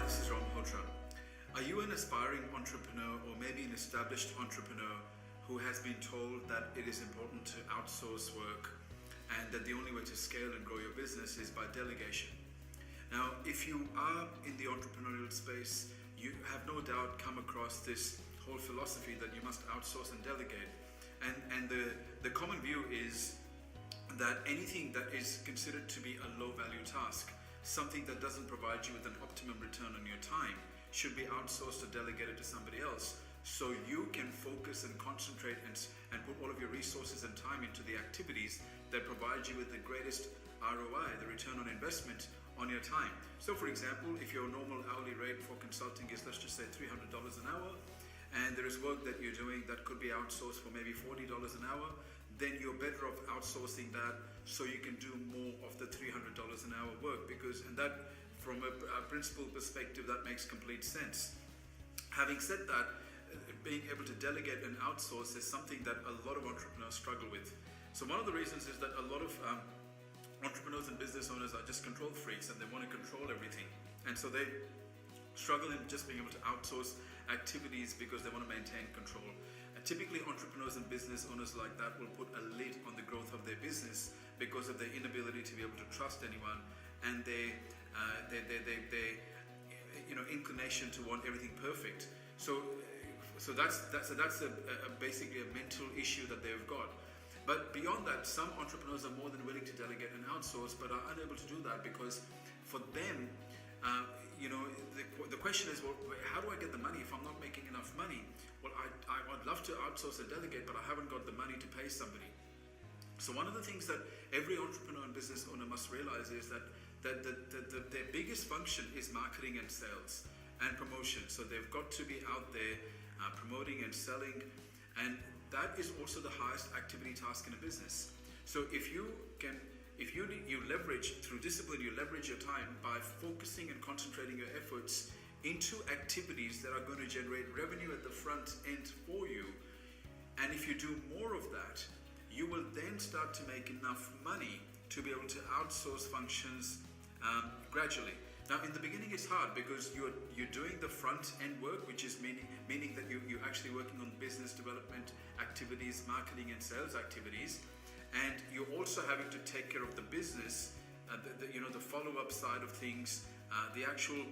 this is Malhotra. Are you an aspiring entrepreneur or maybe an established entrepreneur who has been told that it is important to outsource work and that the only way to scale and grow your business is by delegation? Now, if you are in the entrepreneurial space, you have no doubt come across this whole philosophy that you must outsource and delegate. And the common view is that anything that is considered to be a low value task, something that doesn't provide you with an optimum return on your time, should be outsourced or delegated to somebody else so you can focus and concentrate and put all of your resources and time into the activities that provide you with the greatest ROI, the return on investment on your time. So for example, if your normal hourly rate for consulting is, let's just say $300 an hour, and there is work that you're doing that could be outsourced for maybe $40 an hour, then you're better off outsourcing that so you can do more of the $300 an hour work, and that from a principal perspective, that makes complete sense. Having said that, being able to delegate and outsource is something that a lot of entrepreneurs struggle with. So one of the reasons is that a lot of entrepreneurs and business owners are just control freaks and they want to control everything, and so they struggle in just being able to outsource activities because they want to maintain control. Typically, entrepreneurs and business owners like that will put a lid on the growth of their business because of their inability to be able to trust anyone and their inclination to want everything perfect. So that's basically a mental issue that they've got. But beyond that, some entrepreneurs are more than willing to delegate and outsource, but are unable to do that because for them, the question is, well, how do I get the money if I'm not making enough money? Well, I'd love to outsource and delegate, but I haven't got the money to pay somebody. So one of the things that every entrepreneur and business owner must realize is that their biggest function is marketing and sales and promotion. So they've got to be out there promoting and selling, and that is also the highest activity task in a business. So if you leverage through discipline, you leverage your time by focusing and concentrating your efforts into activities that are going to generate revenue at the front end for you. And if you do more of that, you will then start to make enough money to be able to outsource functions gradually. Now, in the beginning, it's hard because you're doing the front end work, which is meaning that you're actually working on business development activities, marketing and sales activities. And you're also having to take care of the business, the follow-up side of things, the actual,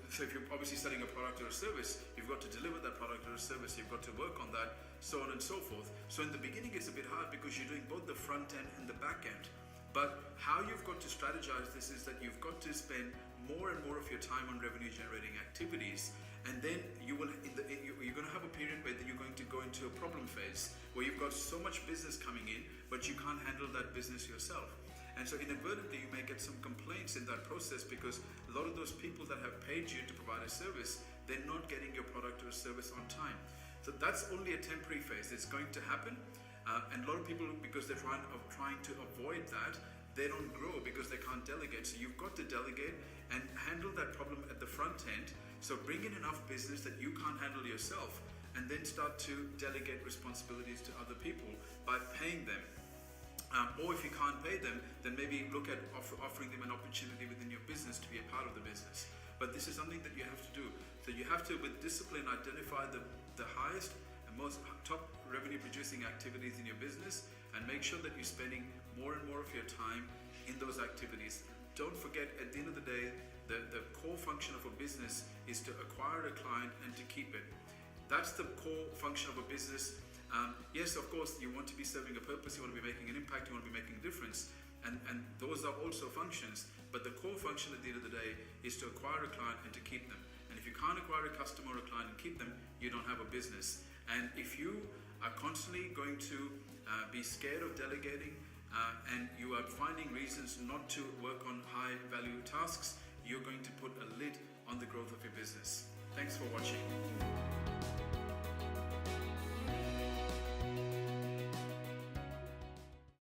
so if you're obviously selling a product or a service, you've got to deliver that product or a service, you've got to work on that, so on and so forth. So in the beginning, it's a bit hard because you're doing both the front end and the back end. But how you've got to strategize this is that you've got to spend more and more of your time on revenue generating activities, and then you're going to have a period where you're going to go into a problem phase where you've got so much business coming in but you can't handle that business yourself, and so inadvertently you may get some complaints in that process because a lot of those people that have paid you to provide a service, they're not getting your product or service on time. So that's only a temporary phase. It's going to happen, and a lot of people, because they're trying to avoid that, they don't grow because they can't delegate. So you've got to delegate and handle that problem at the front end. So bring in enough business that you can't handle yourself, and then start to delegate responsibilities to other people by paying them. Or if you can't pay them, then maybe look at offering them an opportunity within your business to be a part of the business. But this is something that you have to do. So you have to, with discipline, identify the highest and most top revenue producing activities in your business, and make sure that you're spending more and more of your time in those activities. Don't forget, at the end of the day, the core function of a business is to acquire a client and to keep it. That's the core function of a business. Yes, of course, you want to be serving a purpose, you want to be making an impact, you want to be making a difference, and those are also functions, but the core function at the end of the day is to acquire a client and to keep them. And if you can't acquire a customer or a client and keep them, you don't have a business. And if you are constantly going to be scared of delegating, and you are finding reasons not to work on high value tasks, you're going to put a lid on the growth of your business. Thanks for watching.